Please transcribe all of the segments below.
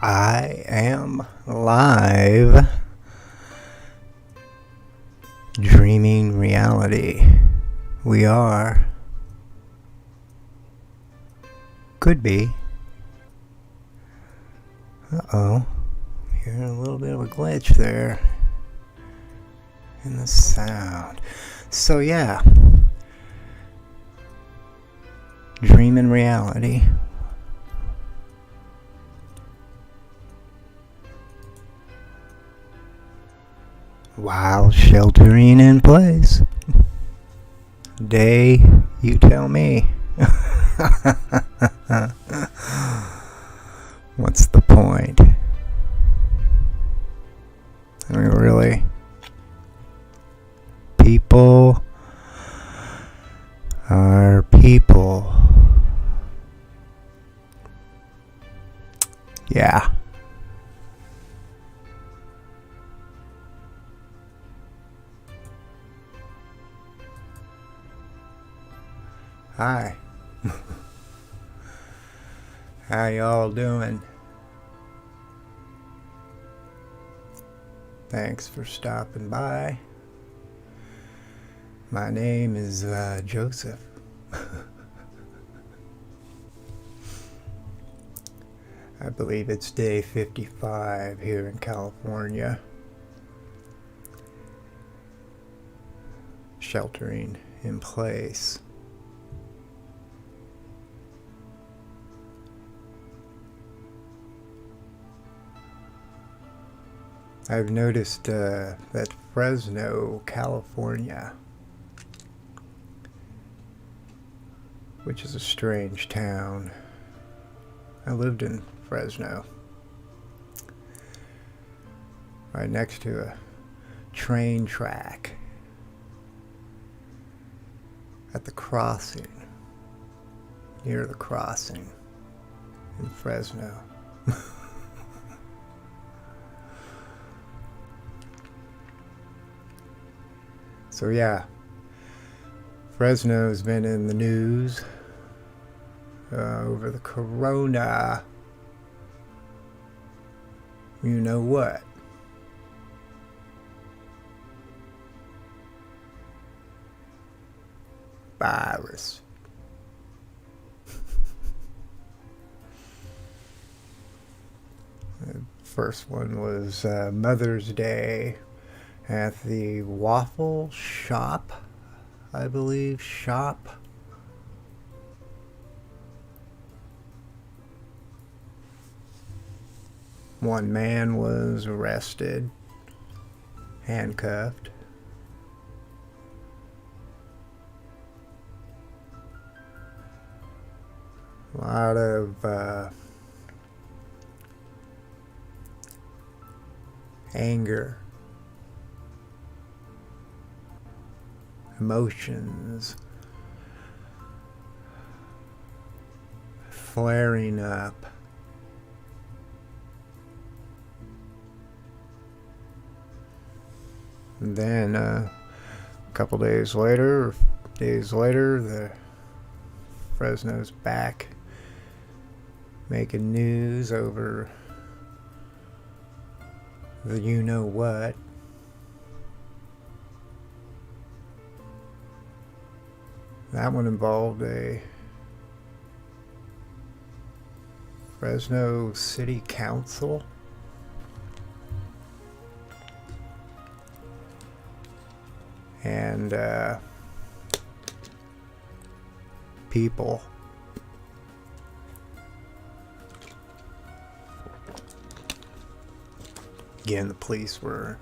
I am live, dreaming reality. We are. Could be. Uh-oh. Hearing a little bit of a glitch there in the sound. So yeah. Dreaming reality. While sheltering in place. Day, you tell me. What's the point? I mean, really? People are people. Yeah. Hi. How y'all doing? Thanks for stopping by. My name is Joseph. I believe it's day 55 here in California. Sheltering in place. I've noticed that Fresno, California, which is a strange town. I lived in Fresno, right next to a train track at the crossing, near the crossing in Fresno. So yeah, Fresno's been in the news over the corona, you know what. Virus. The first one was Mother's Day at the Waffle Shop, I believe, shop. One man was arrested, handcuffed. A lot of anger, emotions flaring up. And then a couple days later, the Fresno's back making news over the you-know-what. That one involved a Fresno City Council. And people. Again, the police were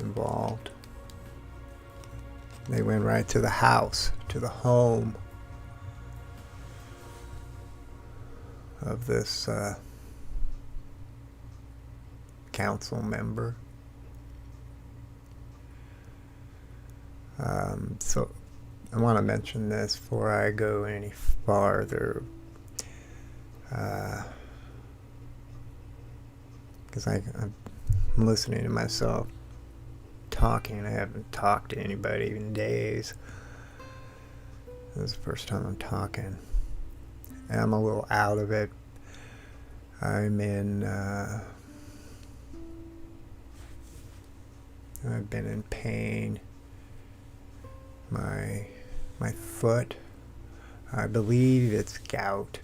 involved. They went right to the house, to the home of this council member. So I want to mention this before I go any farther, because I'm listening to myself talking. I haven't talked to anybody in days. This is the first time I'm talking, and I'm a little out of it. I'm in, I've been in pain. My foot, I believe it's gout.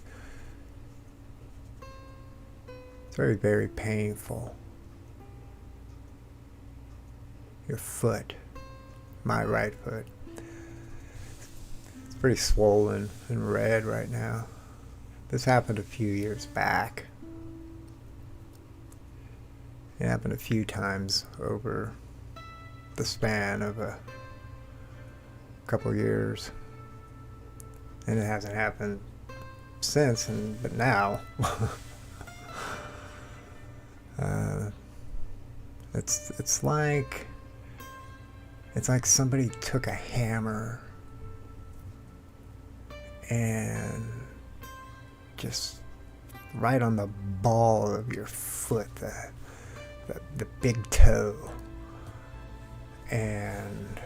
It's very, very painful. Your foot, my right foot, it's pretty swollen and red right now. This happened a few years back. It happened a few times over the span of a couple of years, and it hasn't happened since. But now, it's like somebody took a hammer and just right on the ball of your foot, the big toe, and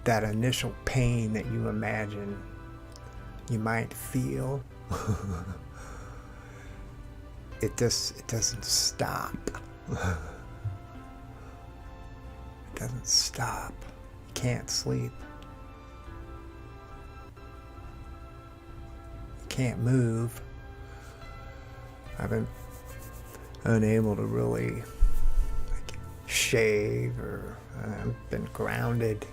that initial pain that you imagine you might feel, it doesn't stop. It doesn't stop. You can't sleep. You can't move. I've been unable to really shave, or I've been grounded.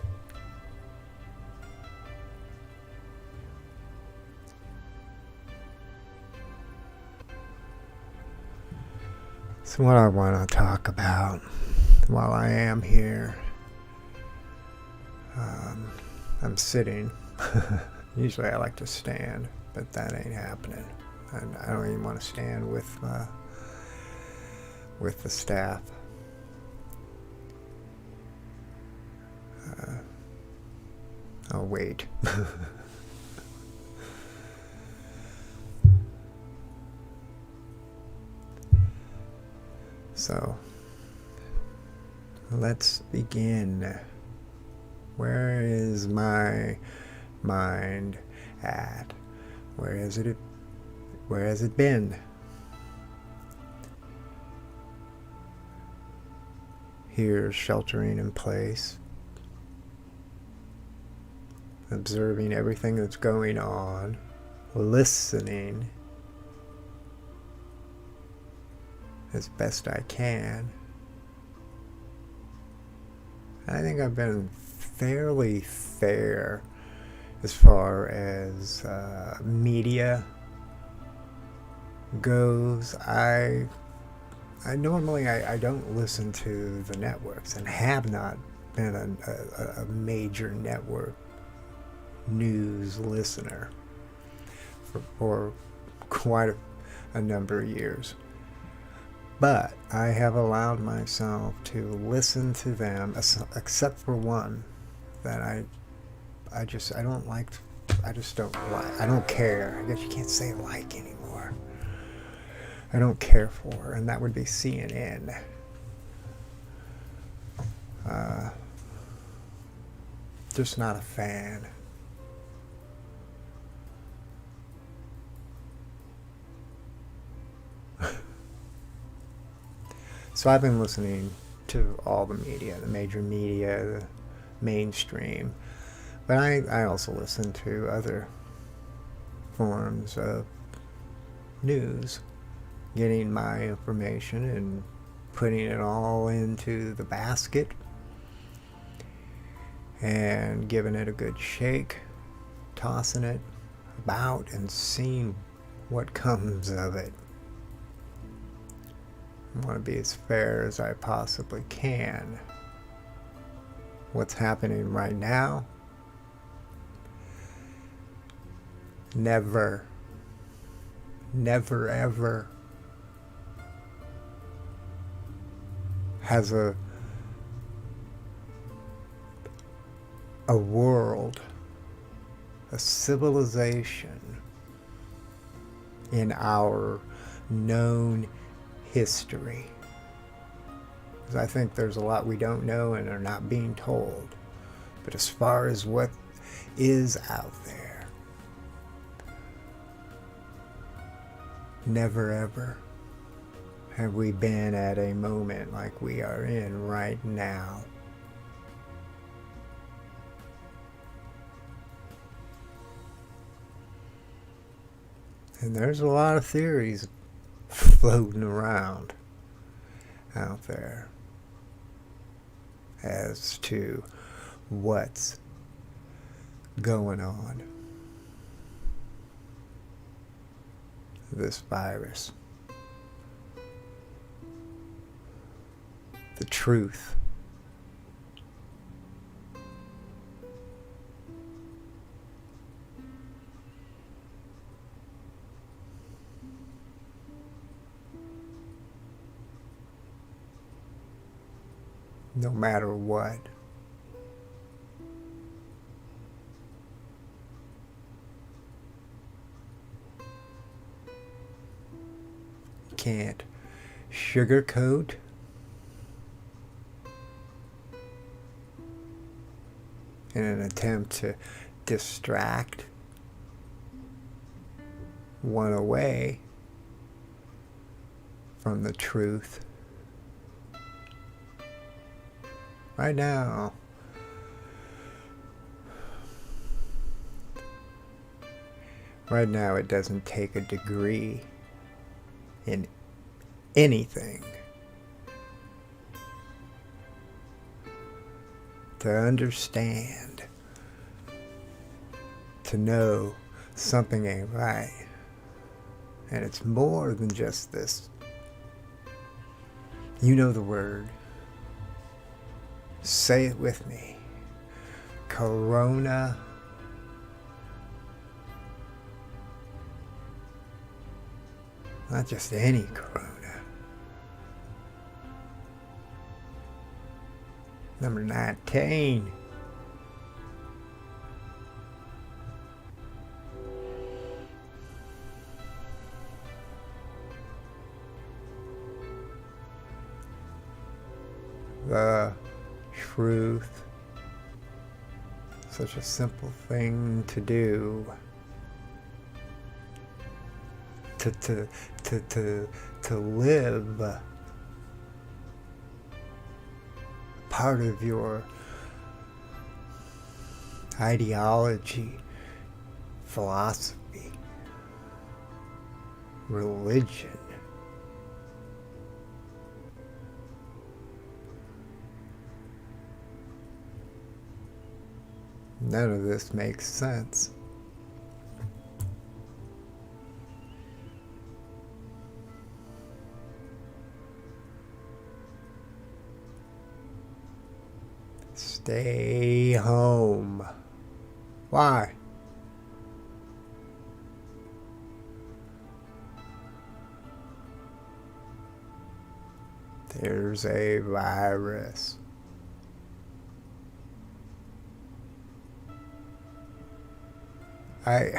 So what I want to talk about while I am here, I'm sitting. Usually I like to stand, but that ain't happening. I don't even want to stand with the staff. I'll wait. So, let's begin. Where is my mind at? Where has it been? Here, sheltering in place, observing everything that's going on, listening as best I can. I think I've been fairly fair as far as media goes. I normally don't listen to the networks, and have not been a major network news listener for quite a number of years. But I have allowed myself to listen to them, except for one that I just don't like. I don't care. I guess you can't say like anymore. I don't care for, and that would be CNN. Just not a fan. So I've been listening to all the media, the major media, the mainstream, but I also listen to other forms of news, getting my information and putting it all into the basket and giving it a good shake, tossing it about and seeing what comes of it. I want to be as fair as I possibly can. What's happening right now? Never ever has a world, a civilization in our known history, because I think there's a lot we don't know and are not being told. But as far as what is out there, Never ever have we been at a moment like we are in right now. And there's a lot of theories floating around out there as to what's going on. This virus. The truth. No matter what. Can't sugarcoat in an attempt to distract one away from the truth. Right now, it doesn't take a degree in anything to understand, to know something ain't right. And it's more than just this. You know the word. Say it with me. Corona. Not just any corona. Number 19. The truth. Such a simple thing to do. To live. Part of your ideology, philosophy, religion. None of this makes sense. Stay home. Why? There's a virus. I'm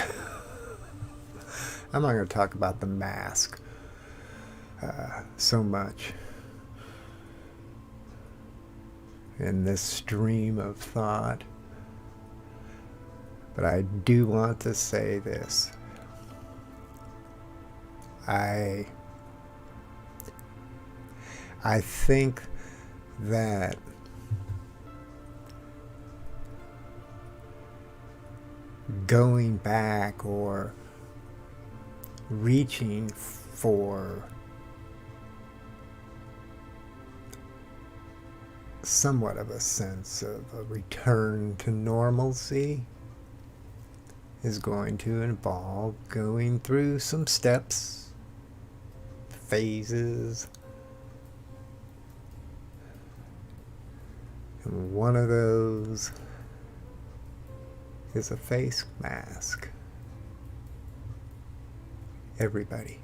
not going to talk about the mask so much in this stream of thought, but I do want to say this. I think that going back or reaching for somewhat of a sense of a return to normalcy is going to involve going through some steps, phases, and one of those is a face mask. Everybody.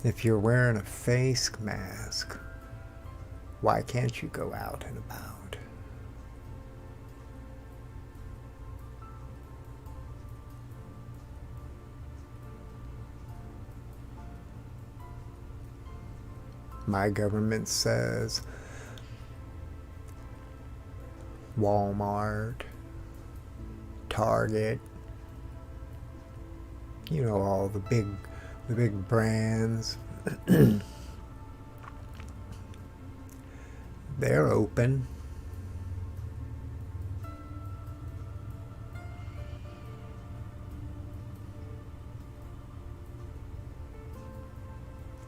If you're wearing a face mask, why can't you go out and about? My government says Walmart, Target, you know, all the big brands. They're open.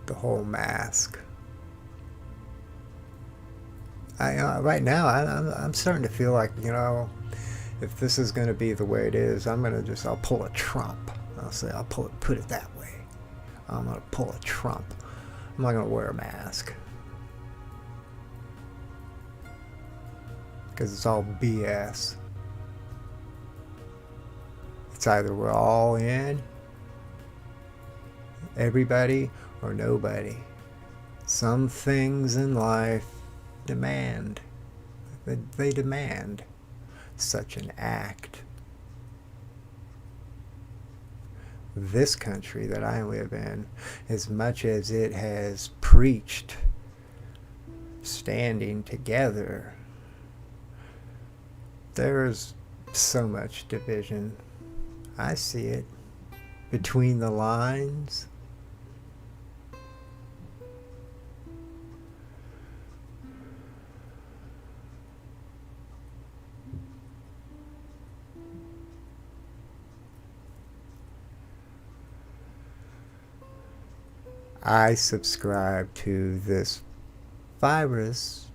The whole mask. Right now, I'm starting to feel like, you know, if this is going to be the way it is, I'll pull a Trump. I'll put it that way. I'm going to pull a Trump. I'm not going to wear a mask. Because it's all BS. It's either we're all in, everybody, or nobody. Some things in life demand. They demand such an act. This country that I live in, as much as it has preached standing together, there's so much division. I see it between the lines. I subscribe to this virus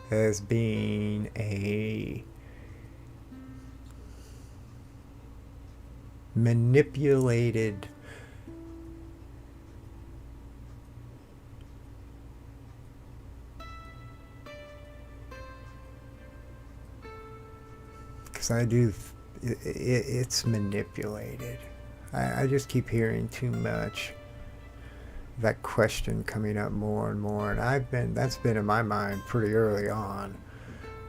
as being a manipulated it's manipulated. I just keep hearing too much. That question coming up more and more, and that's been in my mind pretty early on.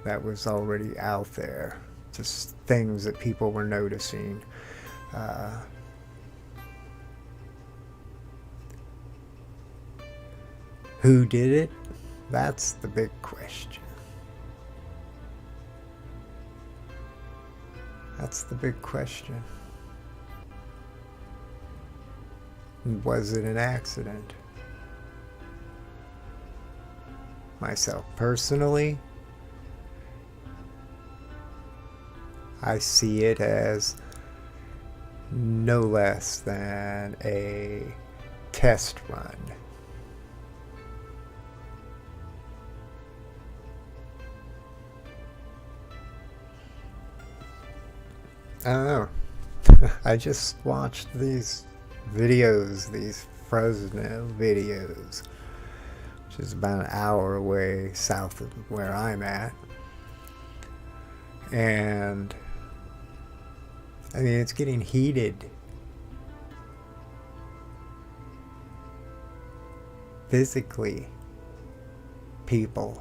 That was already out there. Just things that people were noticing. Who did it? That's the big question. That's the big question. Was it an accident? Myself personally, I see it as no less than a test run. I don't know. I just watched these videos, these Fresno videos, which is about an hour away south of where I'm at. And I mean, it's getting heated. Physically, people.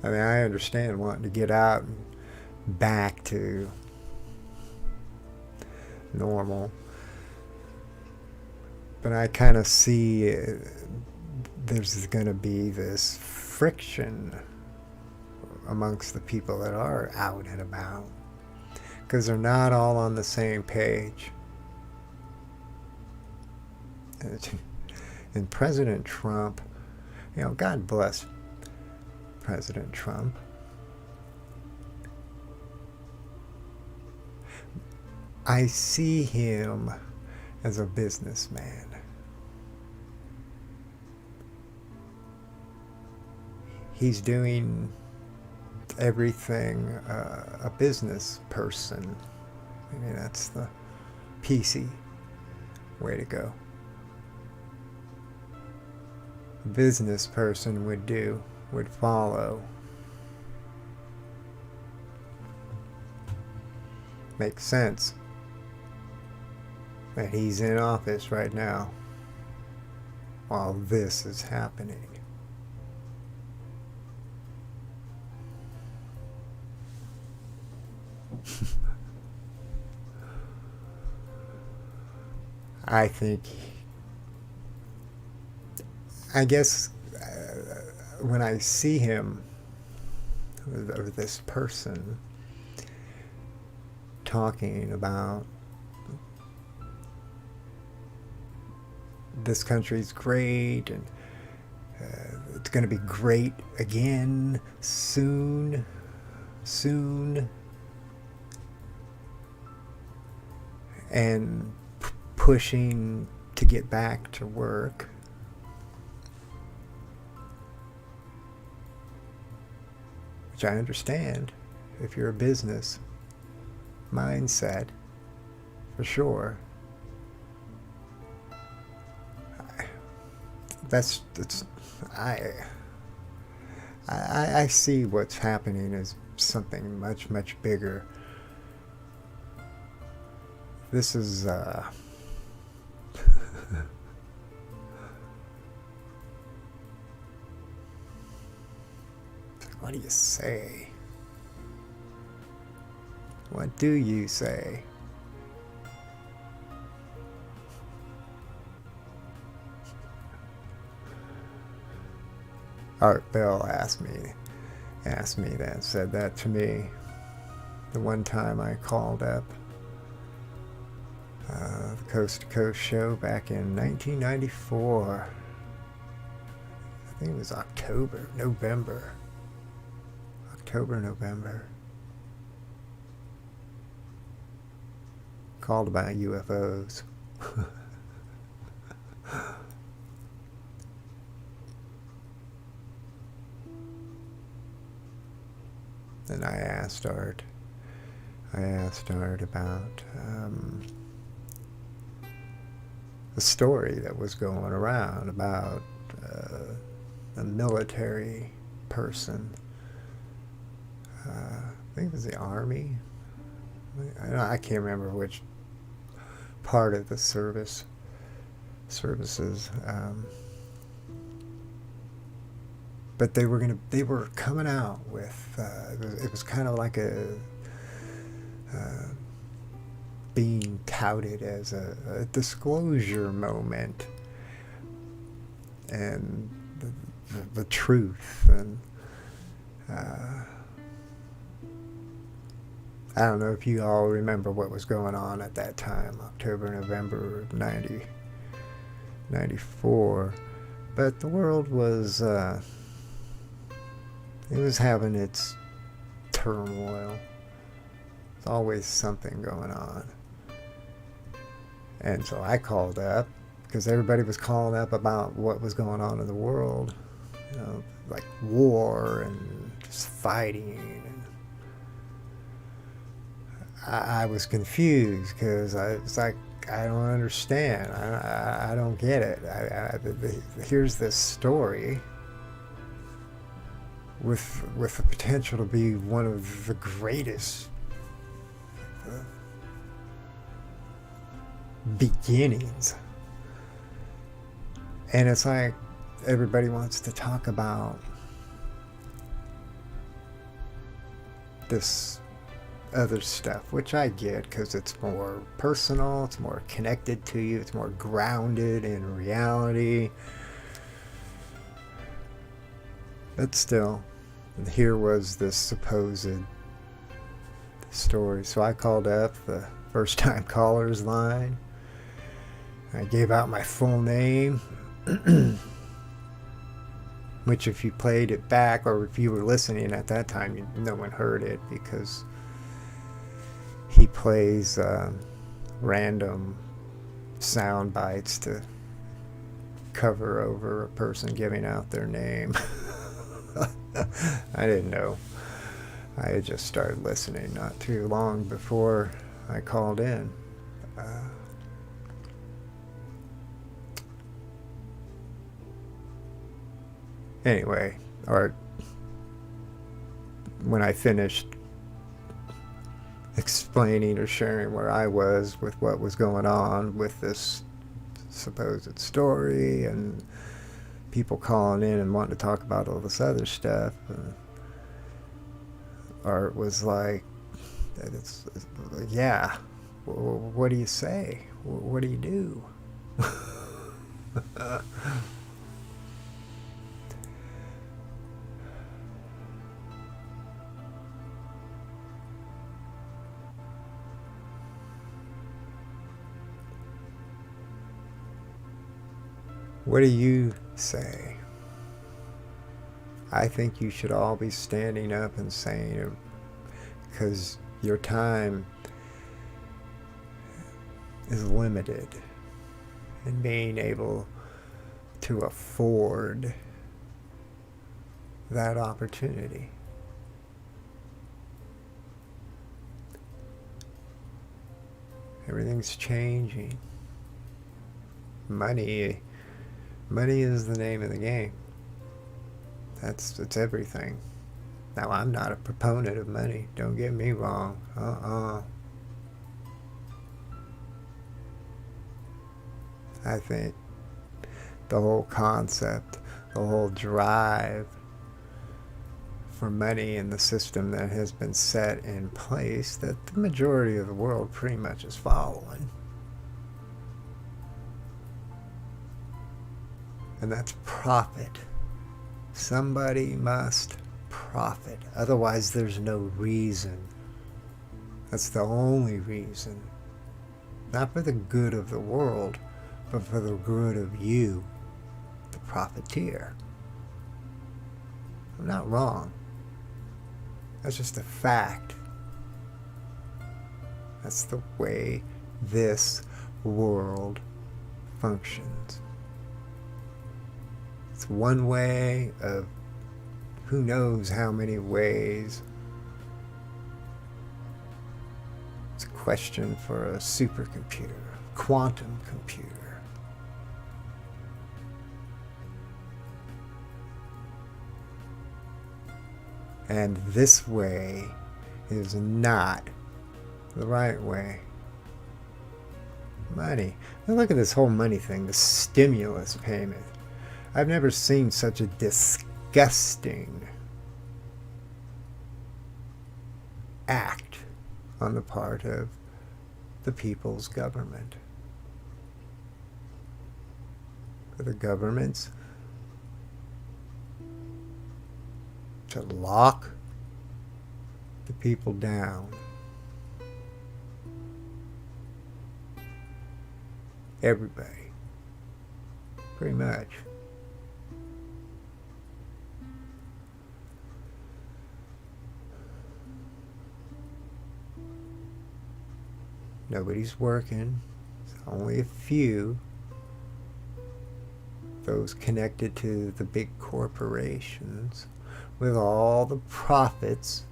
I mean, I understand wanting to get out and back to normal, but I kind of see there's going to be this friction amongst the people that are out and about, because they're not all on the same page. And President Trump, you know, God bless President Trump. I see him as a businessman. He's doing everything a business person. I mean, that's the PC way to go. A business person would follow. Makes sense that he's in office right now while this is happening. I think, I guess, when I see him, or this person, talking about this country's great and it's going to be great again soon, soon, and pushing to get back to work, which I understand if you're a business mindset, for sure. That's I see what's happening as something much, much bigger. This is what do you say? What do you say? Art Bell asked me that, said that to me the one time I called up the Coast to Coast show back in 1994. I think it was October, November. Called about UFOs. And I asked Art about the story that was going around about a military person. I think it was the Army. I can't remember which part of the services. But they were coming out with it was kind of like a being touted as a disclosure moment, and the truth, and I don't know if you all remember what was going on at that time, October, November of 94, but the world was it was having its turmoil. There's always something going on. And so I called up because everybody was calling up about what was going on in the world, like war and just fighting. And I was confused because I was like, I don't understand. I don't get it. Here's this story with the potential to be one of the greatest beginnings, and it's like everybody wants to talk about this other stuff, which I get because it's more personal, it's more connected to you, it's more grounded in reality. But still, here was this supposed story. So I called up the first time callers line. I gave out my full name, which if you played it back or if you were listening at that time, no one heard it because he plays random sound bites to cover over a person giving out their name. I didn't know. I had just started listening not too long before I called in. Anyway, when I finished explaining or sharing where I was with what was going on with this supposed story and people calling in and wanting to talk about all this other stuff, Art was like, yeah, what do you say? What do you do? What do you say? I think you should all be standing up and saying it, because your time is limited in being able to afford that opportunity. Everything's changing. Money is the name of the game. It's everything. Now, I'm not a proponent of money. Don't get me wrong. I think the whole concept, the whole drive for money in the system that has been set in place, that the majority of the world pretty much is following. And that's profit. Somebody must profit. Otherwise, there's no reason. That's the only reason. Not for the good of the world, but for the good of you, the profiteer. I'm not wrong. That's just a fact. That's the way this world functions. It's one way of who knows how many ways. It's a question for a supercomputer, quantum computer. And this way is not the right way. Money. Now look at this whole money thing, the stimulus payment. I've never seen such a disgusting act on the part of the people's government. For the governments to lock the people down. Everybody. Pretty much. Nobody's working. It's only a few. Those connected to the big corporations with all the profits.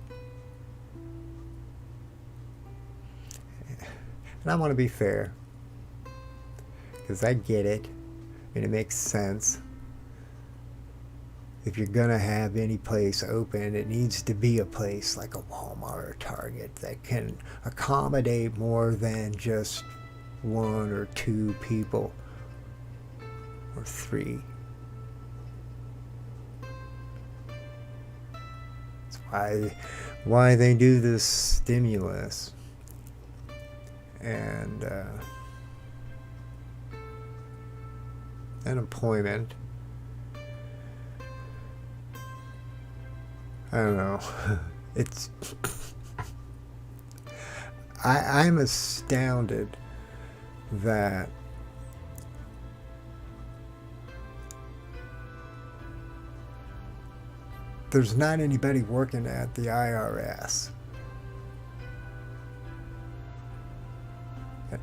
And I want to be fair, because I get it and it makes sense. If you're going to have any place open, it needs to be a place like a Walmart or Target that can accommodate more than just one or two people or three. That's why they do this stimulus. And unemployment. I don't know. It's I'm astounded that there's not anybody working at the IRS.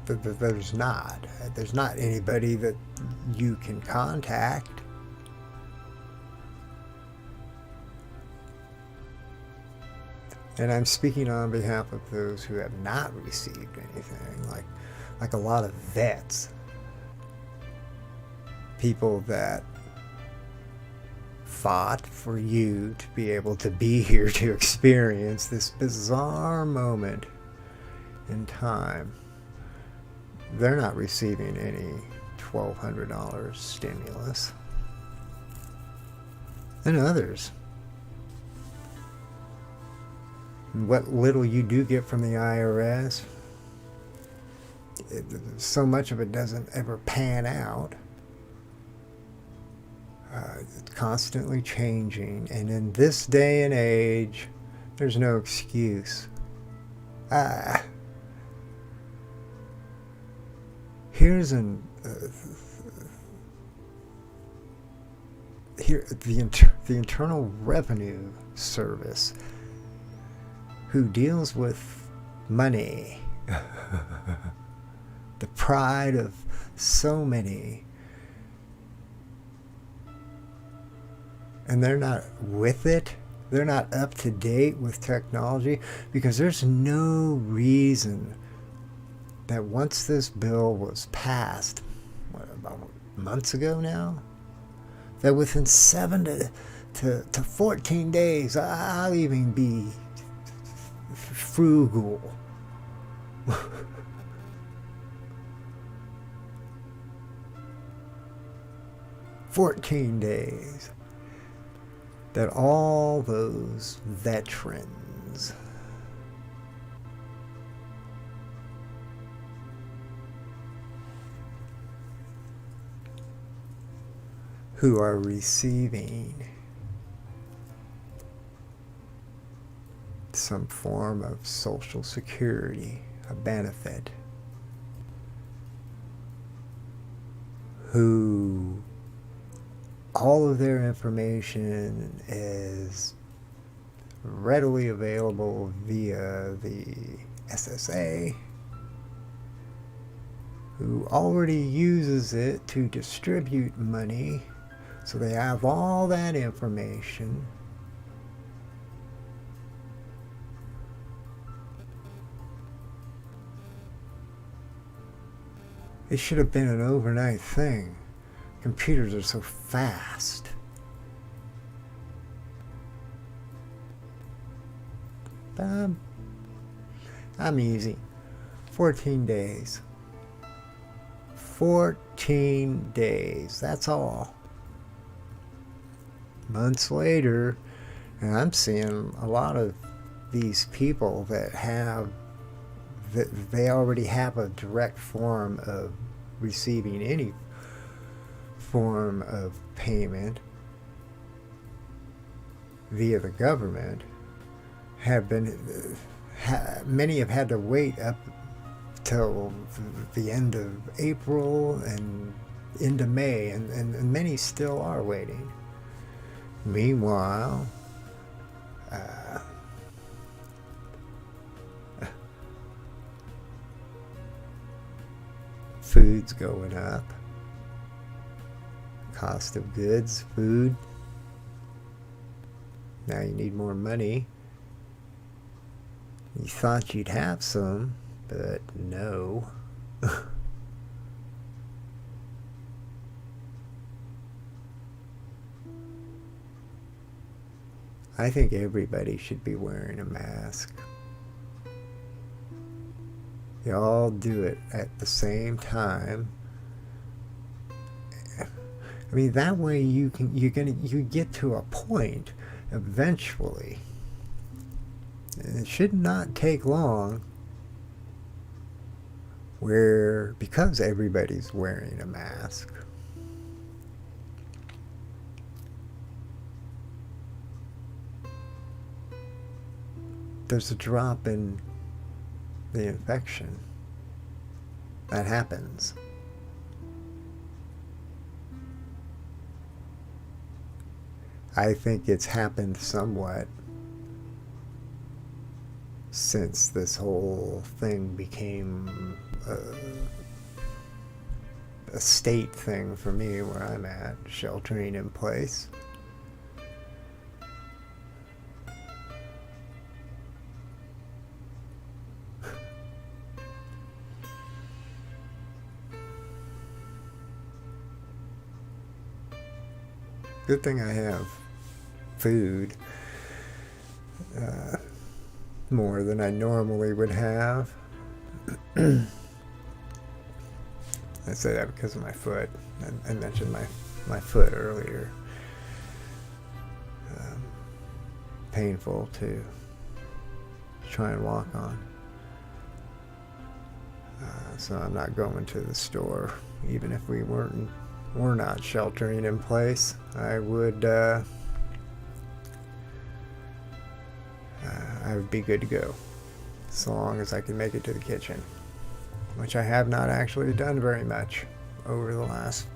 There's not anybody that you can contact. And I'm speaking on behalf of those who have not received anything, like a lot of vets, people that fought for you to be able to be here to experience this bizarre moment in time. They're not receiving any $1,200 stimulus. And others. And what little you do get from the IRS, so much of it doesn't ever pan out. It's constantly changing, and in this day and age, there's no excuse. Ah, here's the Internal Revenue Service, who deals with money, the pride of so many, and they're not with it. They're not up to date with technology, because there's no reason that once this bill was passed, about months ago now, that within 7 to 14 days, I'll even be frugal. 14 days. That all those veterans who are receiving some form of Social Security, a benefit, who all of their information is readily available via the SSA, who already uses it to distribute money, so they have all that information. It should have been an overnight thing. Computers are so fast. I'm easy. 14 days. 14 days. That's all. Months later, and I'm seeing a lot of these people that they already have a direct form of receiving any form of payment via the government. Many have had to wait up till the end of April and into May, and many still are waiting. Meanwhile, food's going up. Cost of goods, food. Now you need more money. You thought you'd have some, but no. I think everybody should be wearing a mask. You all do it at the same time. I mean, that way you get to a point eventually. It should not take long, where, because everybody's wearing a mask, there's a drop in the infection. That happens. I think it's happened somewhat since this whole thing became a state thing for me, where I'm at, sheltering in place. Good thing I have food, more than I normally would have. I say that because of my foot. I mentioned my foot earlier. Painful to try and walk on. So I'm not going to the store, even if we weren't were not sheltering in place, I would be good to go, so long as I can make it to the kitchen, which I have not actually done very much over the last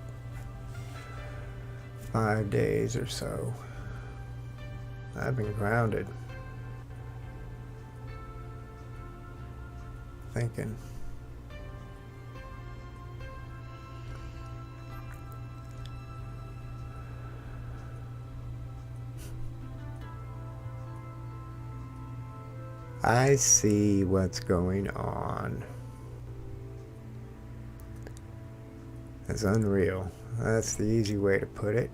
5 days or so. I've been grounded, thinking. I see what's going on. It's unreal. That's the easy way to put it.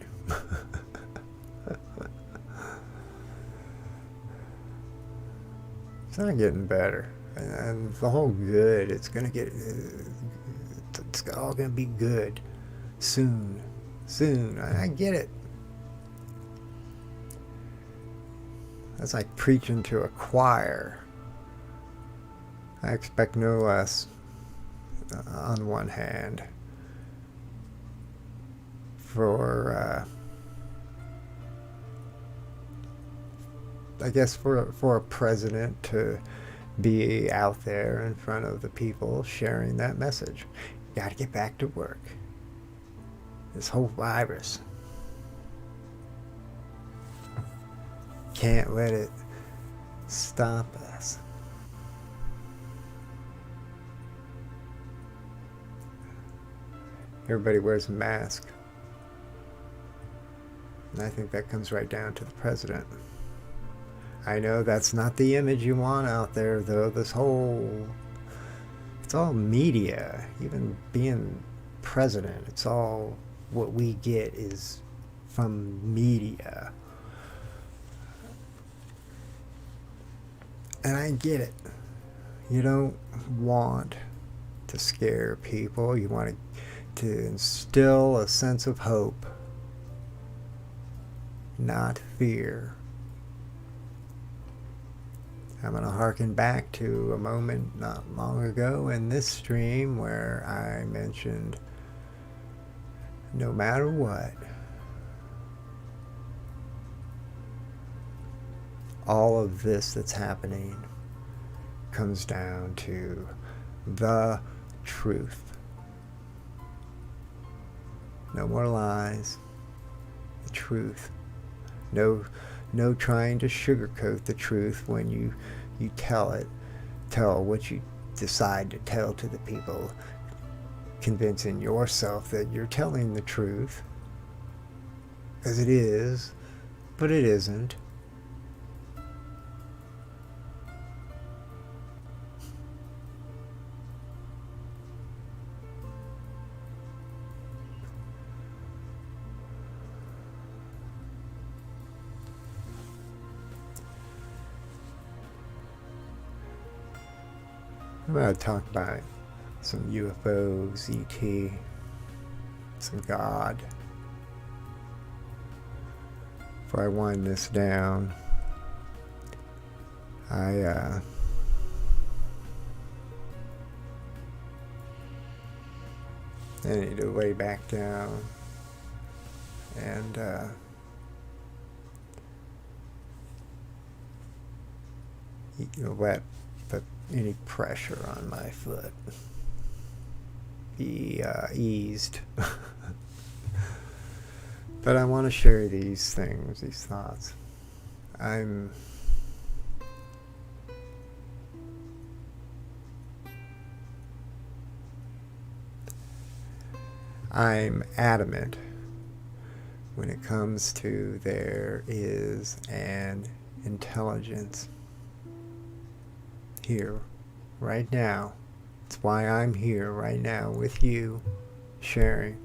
It's not getting better. And the whole good, it's all gonna be good soon. I get it. That's like preaching to a choir. I expect no less, on one hand, for I guess for a president to be out there in front of the people sharing that message. Got to get back to work. This whole virus, can't let it stop us. Everybody wears a mask. And I think that comes right down to the president. I know that's not the image you want out there, though. It's all media. Even being president, it's all what we get is from media. And I get it. You don't want to scare people. You want to instill a sense of hope, not fear. I'm going to harken back to a moment not long ago in this stream where I mentioned no matter what, all of this that's happening comes down to the truth. No more lies. The truth. No trying to sugarcoat the truth when you tell what you decide to tell to the people, convincing yourself that you're telling the truth, as it is, but it isn't. I'm going to talk about some UFOs, ET, some God. Before I wind this down, I need to lay back down and let any pressure on my foot be eased. But I want to share these things, these thoughts. I'm adamant when it comes to there is an intelligence here, right now. It's why I'm here right now with you, sharing.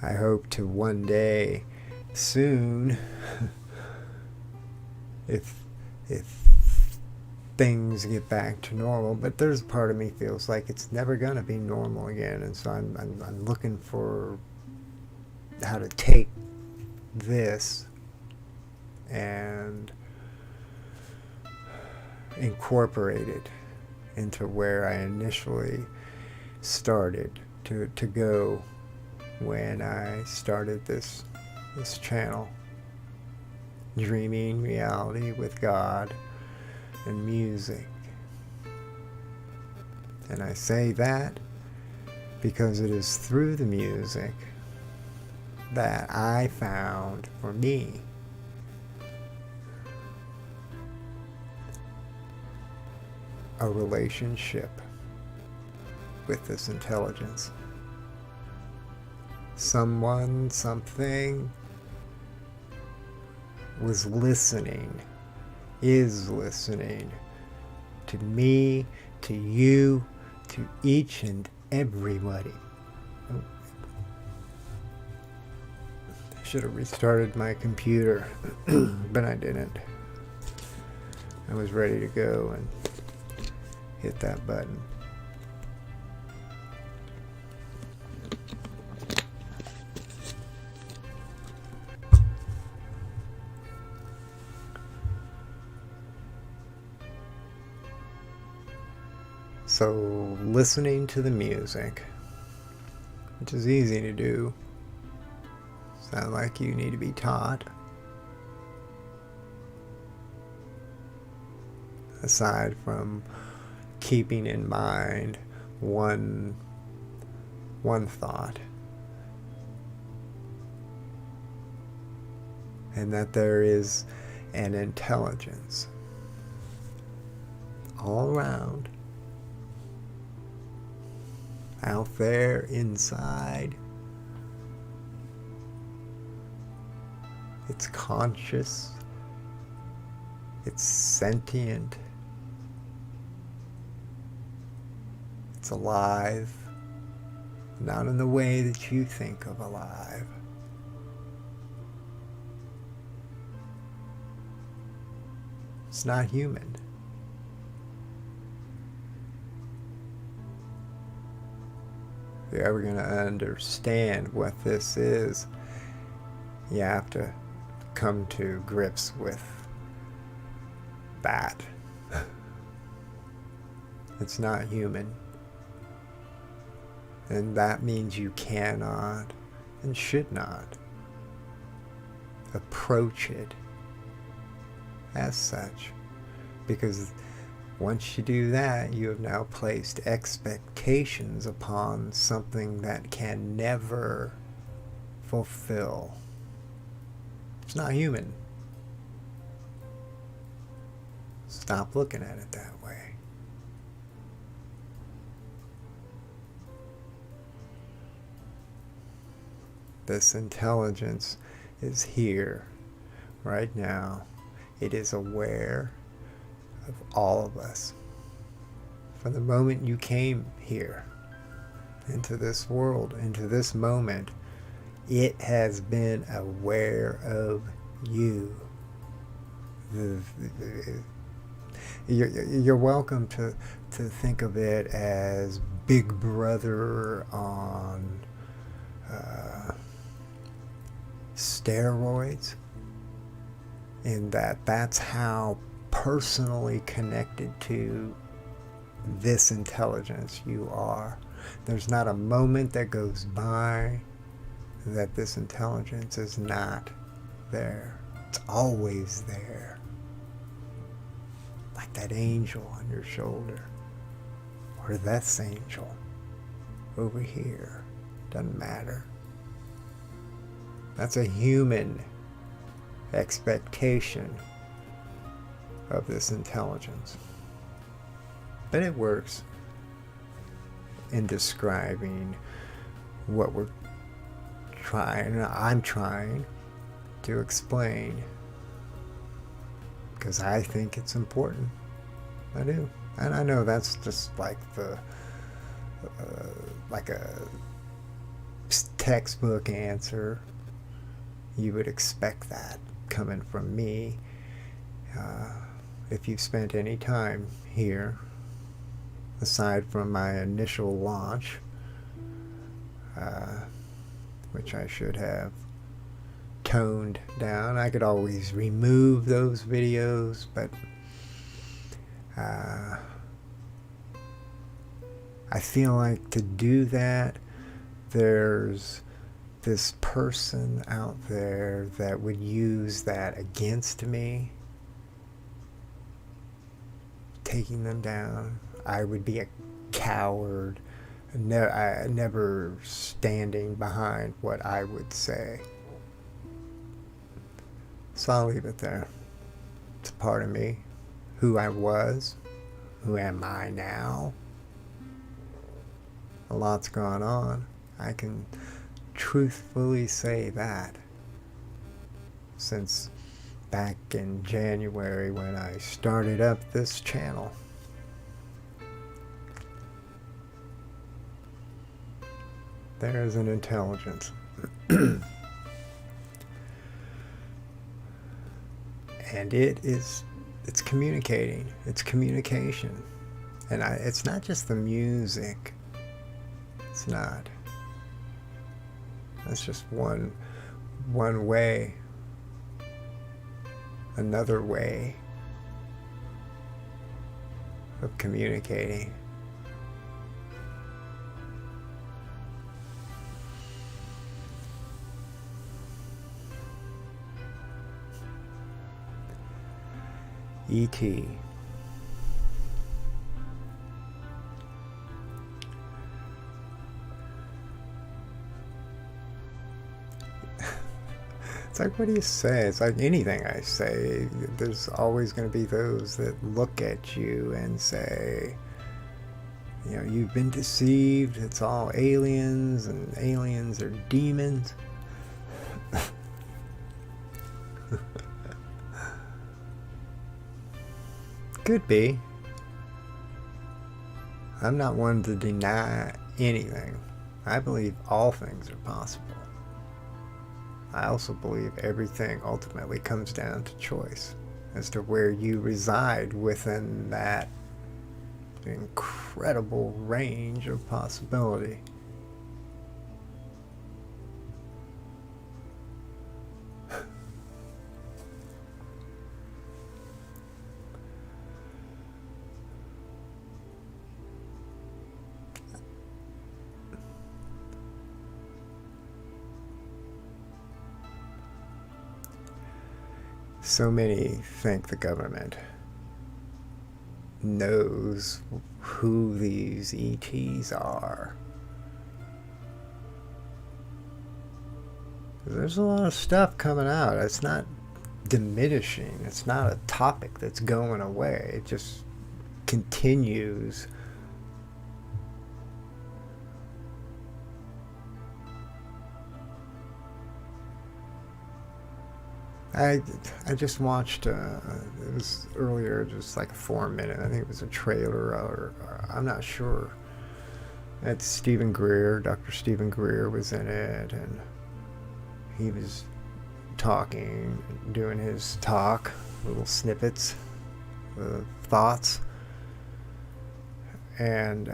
I hope to one day, soon, if things get back to normal, but there's a part of me feels like it's never gonna be normal again, and so I'm looking for how to take this and incorporate it into where I initially started to go when I started this channel, Dreaming Reality with God and Music. And I say that because it is through the music that I found, for me, a relationship with this intelligence. Someone, something was listening, is listening to me, to you, to each and everybody. Oh. I should have restarted my computer, but I didn't. I was ready to go and hit that button. So, listening to the music, which is easy to do, sound like you need to be taught. Aside from keeping in mind one thought, and that there is an intelligence all around, out there, inside. It's conscious, it's sentient, it's alive, not in the way that you think of alive. It's not human. If you're ever going to understand what this is, you have to come to grips with that. It's not human. And that means you cannot and should not approach it as such. Because once you do that, you have now placed expectations upon something that can never fulfill. It's not human. Stop looking at it that way. This intelligence is here right now. It is aware of all of us. From the moment you came here, into this world, into this moment, it has been aware of you. You're welcome to think of it as Big Brother on steroids, in that's how personally connected to this intelligence you are. There's not a moment that goes by that this intelligence is not there. It's always there. Like that angel on your shoulder, or this angel over here. Doesn't matter. That's a human expectation of this intelligence. But it works in describing what I'm trying to explain, because I think it's important. I do. And I know that's just like like a textbook answer. You would expect that coming from me. If you've spent any time here, aside from my initial launch, which I should have toned down. I could always remove those videos, but I feel like to do that, there's this person out there that would use that against me, taking them down. I would be a coward, never standing behind what I would say. So I'll leave it there. It's a part of me, who I was, who am I now. A lot's gone on. I can truthfully say that. Since back in January when I started up this channel. There's an intelligence. And it's communicating. It's communication. And it's not just the music. It's not. That's just one way. Another way of communicating. E.T. It's like, what do you say? It's like anything I say. There's always going to be those that look at you and say, you know, you've been deceived. It's all aliens, and aliens are demons. Could be. I'm not one to deny anything. I believe all things are possible. I also believe everything ultimately comes down to choice as to where you reside within that incredible range of possibility. So many think the government knows who these ETs are. There's a lot of stuff coming out. It's not diminishing. It's not a topic that's going away. It just continues. I just watched, it was earlier, just like a 4-minute, I think it was a trailer, or I'm not sure. It's Stephen Greer, Dr. Stephen Greer was in it, and he was talking, doing his talk, little snippets, thoughts, and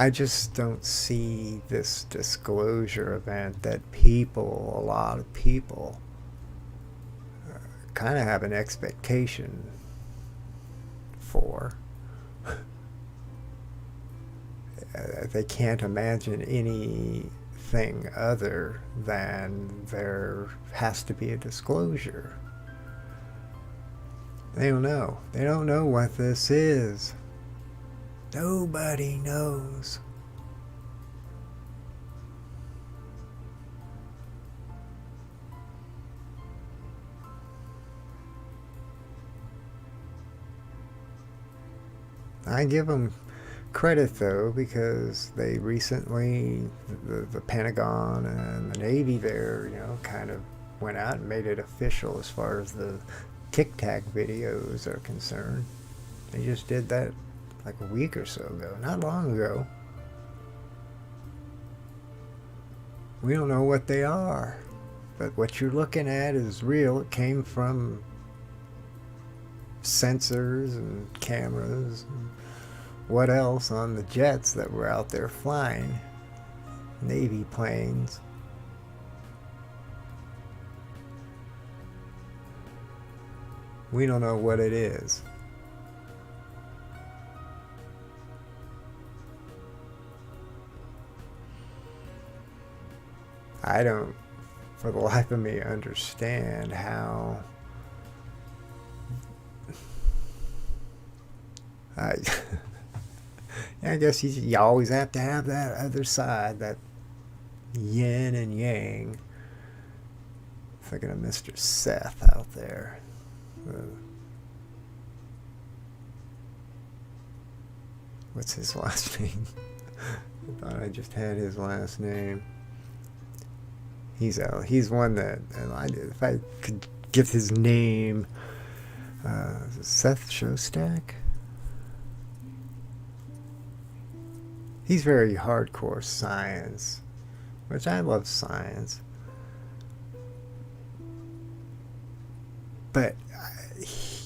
I just don't see this disclosure event that people, a lot of people, kind of have an expectation for. They can't imagine anything other than there has to be a disclosure. They don't know. They don't know what this is. Nobody knows. I give them credit though, because they recently, the Pentagon and the Navy there, you know, kind of went out and made it official as far as the Tic Tac videos are concerned. They just did that like a week or so ago, not long ago. We don't know what they are, but what you're looking at is real. It came from sensors and cameras and what else on the jets that were out there flying, Navy planes. We don't know what it is. I don't, for the life of me, understand how I I guess you always have to have that other side, that yin and yang. Thinking of Mr. Seth out there. What's his last name? I thought I just had his last name. He's one that, if I could get his name, Seth Shostak? He's very hardcore science, which I love science. But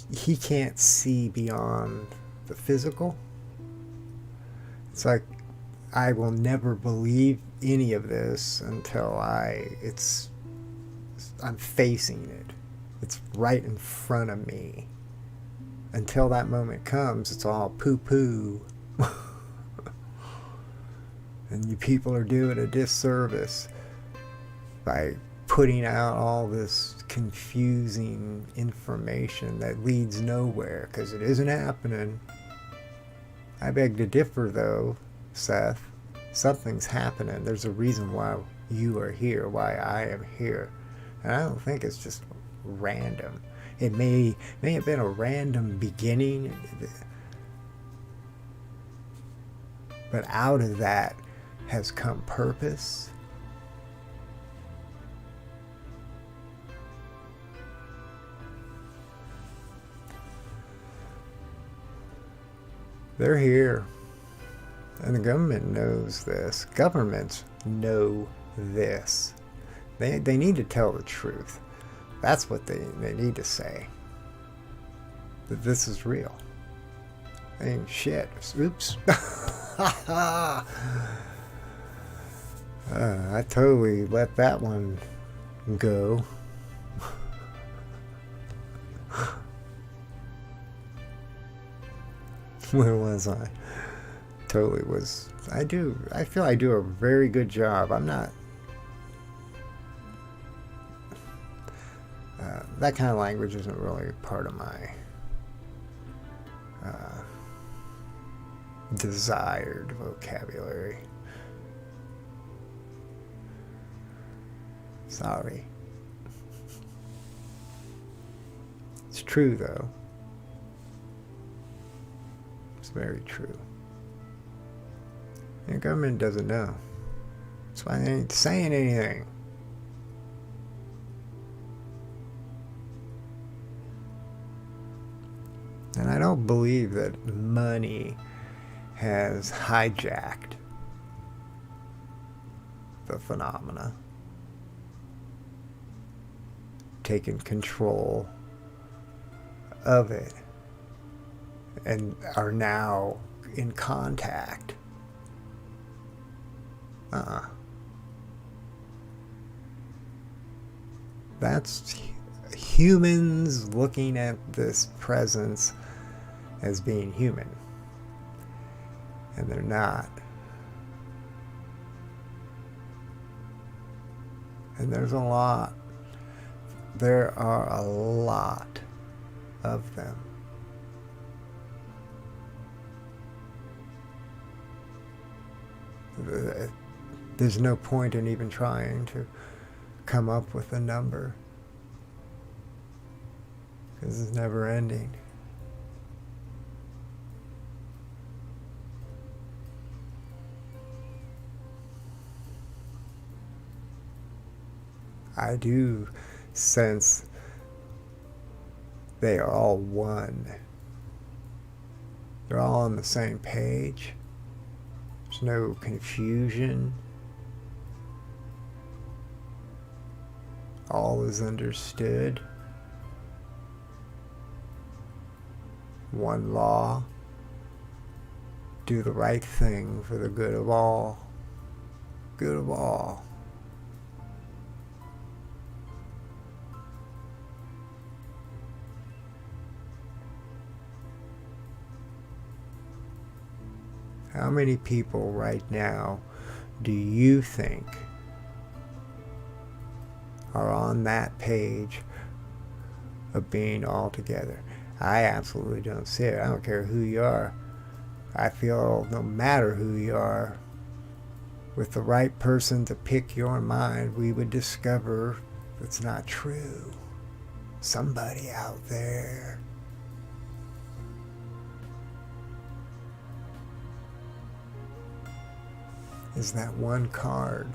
he can't see beyond the physical. It's like, I will never believe any of this until I'm facing it. It's right in front of me. Until that moment comes, it's all poo-poo. And you people are doing a disservice by putting out all this confusing information that leads nowhere, because it isn't happening. I beg to differ, though, Seth. Something's happening. There's a reason why you are here, why I am here. And I don't think it's just random. It may have been a random beginning, but out of that has come purpose. They're here. And the government knows this. Governments know this. They need to tell the truth. That's what they need to say. That this is real. I mean, shit. Oops. I totally let that one go. Where was I? Totally was. I feel I do a very good job. I'm not. That kind of language isn't really part of my desired vocabulary. Sorry. It's true, though. It's very true. The government doesn't know. That's why they ain't saying anything. And I don't believe that money has hijacked the phenomena, taken control of it, and are now in contact. That's humans looking at this presence as being human. And they're not. And there are a lot of them. There's no point in even trying to come up with a number, because it's never ending. I do sense they are all one. They're all on the same page. There's no confusion. All is understood. One law. Do the right thing for the good of all. Good of all. How many people right now do you think are on that page of being all together? I absolutely don't see it. I don't care who you are. I feel no matter who you are, with the right person to pick your mind, we would discover it's not true. Somebody out there. Is that one card.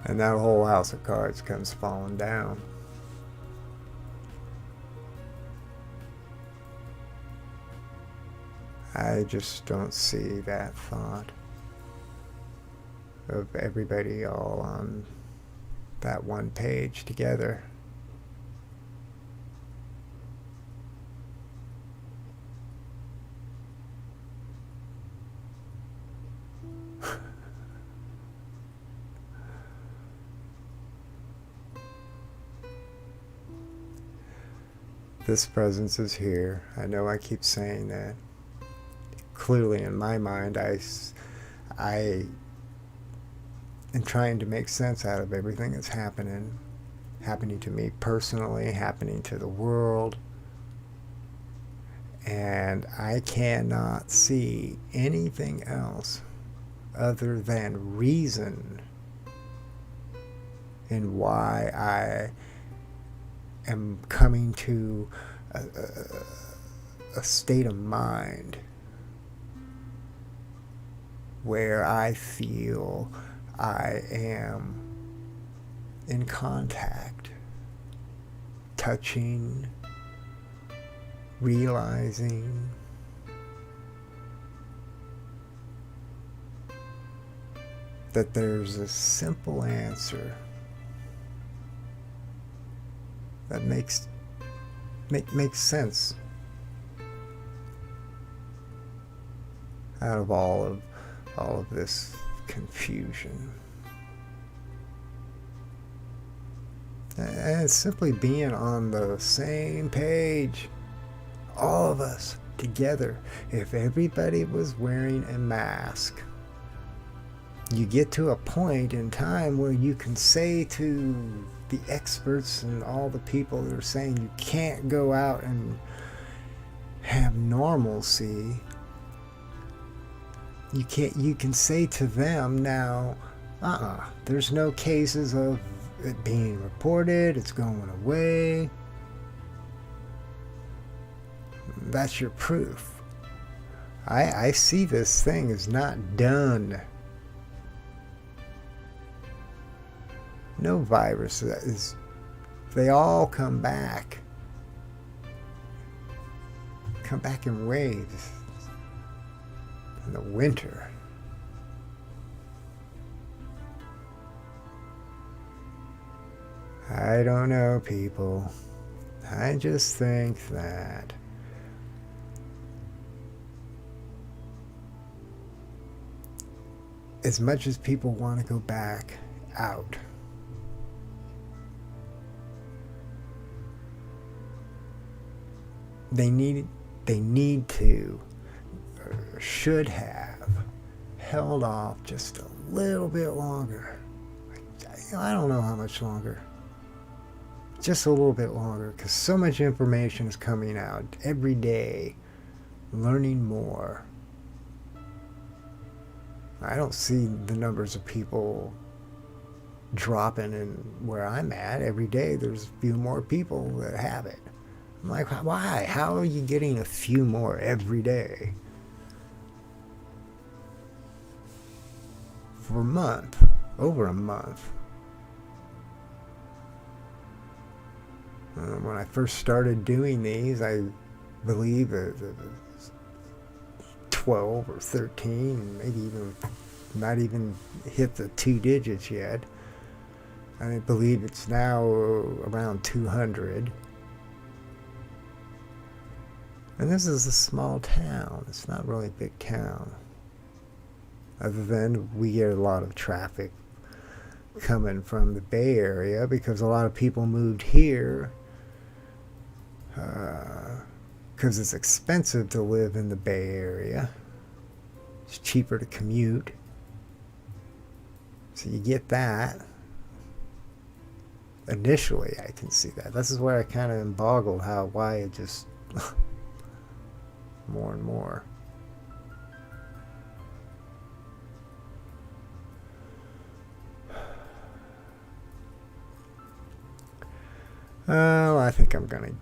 And that whole house of cards comes falling down. I just don't see that thought of everybody all on that one page together. This presence is here. I know I keep saying that. Clearly in my mind, I am trying to make sense out of everything that's happening to me personally, happening to the world. And I cannot see anything else other than reason in why I am coming to a state of mind where I feel I am in contact, touching, realizing, that there's a simple answer that makes sense out of all of this confusion. And it's simply being on the same page, all of us together. If everybody was wearing a mask, you get to a point in time where you can say to the experts and all the people that are saying you can't go out and have normalcy, you can say to them now, there's no cases of it being reported, it's going away. That's your proof. I see this thing is not done. No virus is. They all come back. Come back in waves. In the winter. I don't know, people. I just think that as much as people want to go back out, they need to, or should have, held off just a little bit longer. I don't know how much longer. Just a little bit longer, because so much information is coming out every day, learning more. I don't see the numbers of people dropping in where I'm at. Every day there's a few more people that have it. I'm like, why? How are you getting a few more every day? For a month, over a month. When I first started doing these, I believe it was 12 or 13, maybe even not even hit the 2 digits yet. I believe it's now around 200. And this is a small town. It's not really a big town. Other than we get a lot of traffic coming from the Bay Area because a lot of people moved here because it's expensive to live in the Bay Area. It's cheaper to commute. So you get that. Initially, I can see that. This is where I kind of am boggled why it just more and more. Well, I think I'm gonna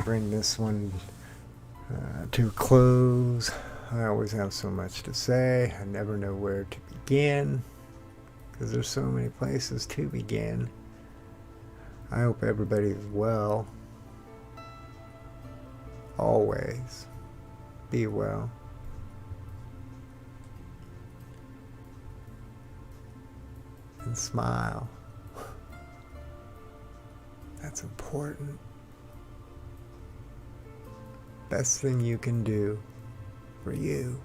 bring this one to a close. I always have so much to say. I never know where to begin because there's so many places to begin. I hope everybody's well. Always be well. And smile. That's important. Best thing you can do for you.